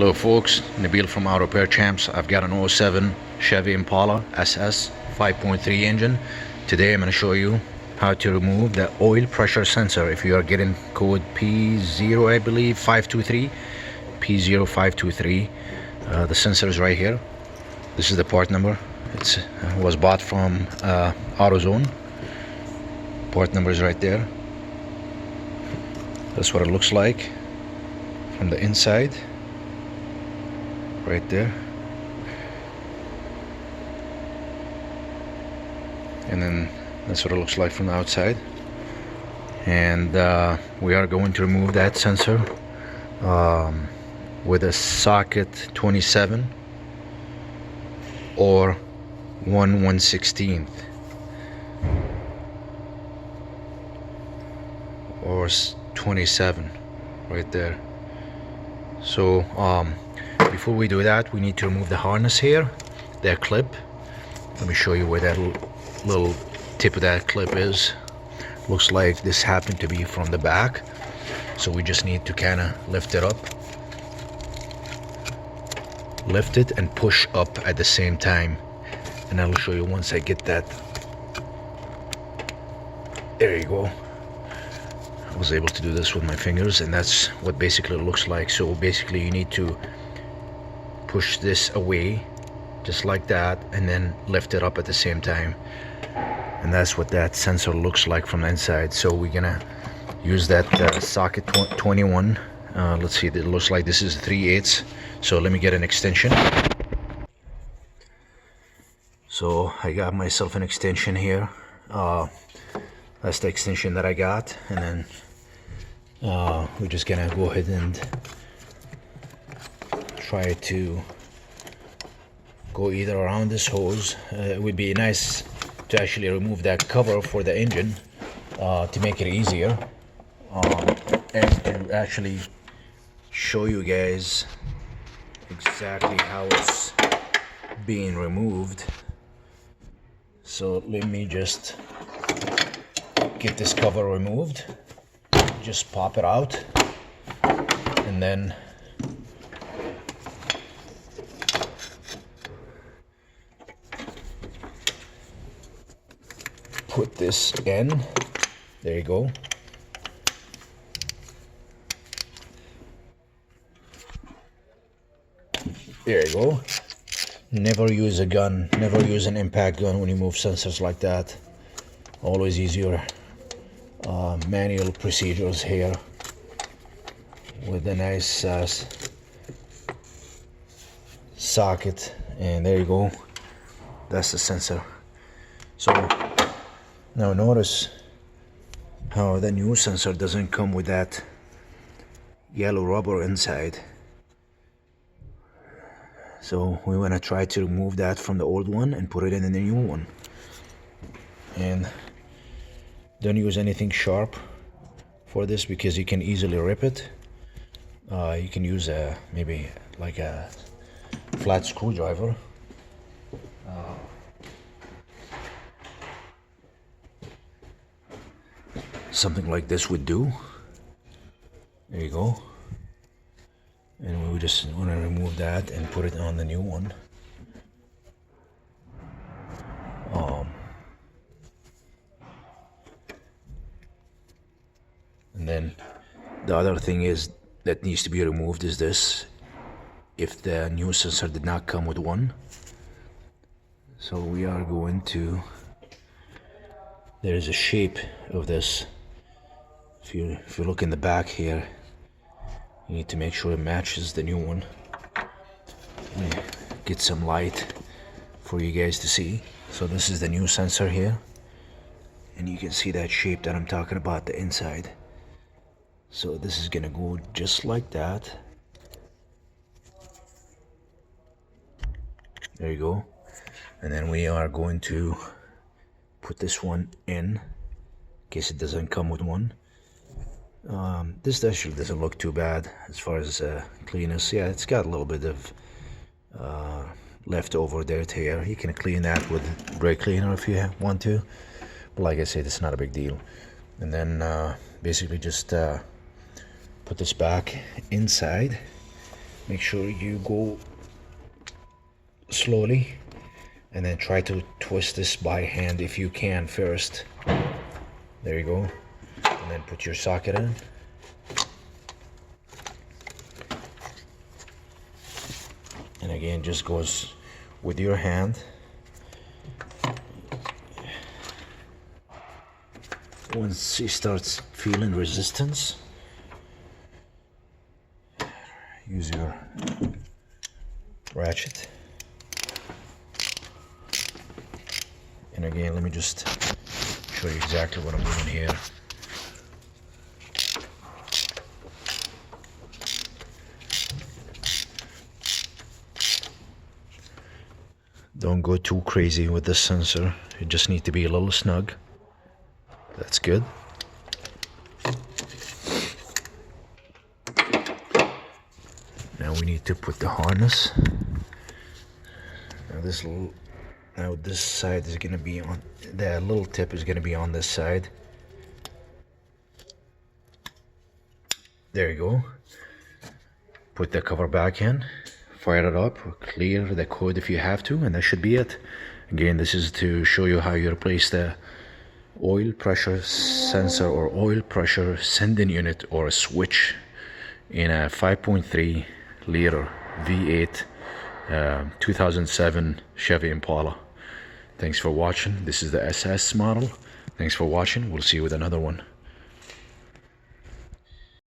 Hello folks, Nabil from Auto Repair Champs. I've got an '07 Chevy Impala SS 5.3 engine. Today I'm going to show you how to remove the oil pressure sensor. If you are getting code P0, I believe 523, P0523, the sensor is right here. This is the part number. It was bought from AutoZone. Part number is right there. That's what it looks like from the inside. Right there, and then that's what it looks like from the outside. And we are going to remove that sensor with a socket 27 or 1/116th or 27 right there. So before we do that, we need to remove the harness here, that clip. Let me show you where that little tip of that clip is. Looks like this happened to be from the back, so we just need to kind of lift it up, lift it and push up at the same time, and I'll show you once I get that. There you go. I was able to do this with my fingers, and that's what basically it looks like. So basically you need to push this away just like that and then lift it up at the same time, and that's what that sensor looks like from the inside. So we're gonna use that socket 21. Let's see, it looks like this is 3/8, so let me get an extension. So I got myself an extension here. That's the extension that I got, and then we're just gonna go ahead and try to go either around this hose. It would be nice to actually remove that cover for the engine to make it easier, and to actually show you guys exactly how it's being removed. So let me just get this cover removed. Just pop it out, and then put this in. There you go. There you go. Never use a gun, never use an impact gun when you move sensors like that. Always use your manual procedures here with a nice socket, and there you go. That's the sensor. So now notice how the new sensor doesn't come with that yellow rubber inside. So we want to try to remove that from the old one and put it in the new one. And don't use anything sharp for this because you can easily rip it. You can use maybe like a flat screwdriver. Something like this would do. There you go. And we just want to remove that and put it on the new one. And then the other thing is that needs to be removed is this, if the new sensor did not come with one. So we are going to, there is a shape of this. If you look in the back here, you need to make sure it matches the new one. Let me get some light for you guys to see. So this is the new sensor here, and you can see that shape that I'm talking about, the inside. So this is gonna go just like that. There you go. And then we are going to put this one in case it doesn't come with one. This actually doesn't look too bad as far as cleanness. Yeah, it's got a little bit of leftover dirt here. You can clean that with brake cleaner if you want to, but like I said, it's not a big deal. And then basically just put this back inside make sure you go slowly, and then try to twist this by hand if you can first. There you go. And then put your socket in. And again, just goes with your hand. Once he starts feeling resistance, use your ratchet. And again, let me just show you exactly what I'm doing here. Don't go too crazy with this sensor. You just need to be a little snug. That's good. Now we need to put the harness. Now this side is going to be on, the little tip is going to be on this side. There you go. Put the cover back in, fire it up, clear the code if you have to, and that should be it. Again, this is to show you how you replace the oil pressure sensor or oil pressure sending unit or a switch in a 5.3 liter V8 2007 Chevy Impala. Thanks for watching. This is the SS model. Thanks for watching. We'll see you with another one.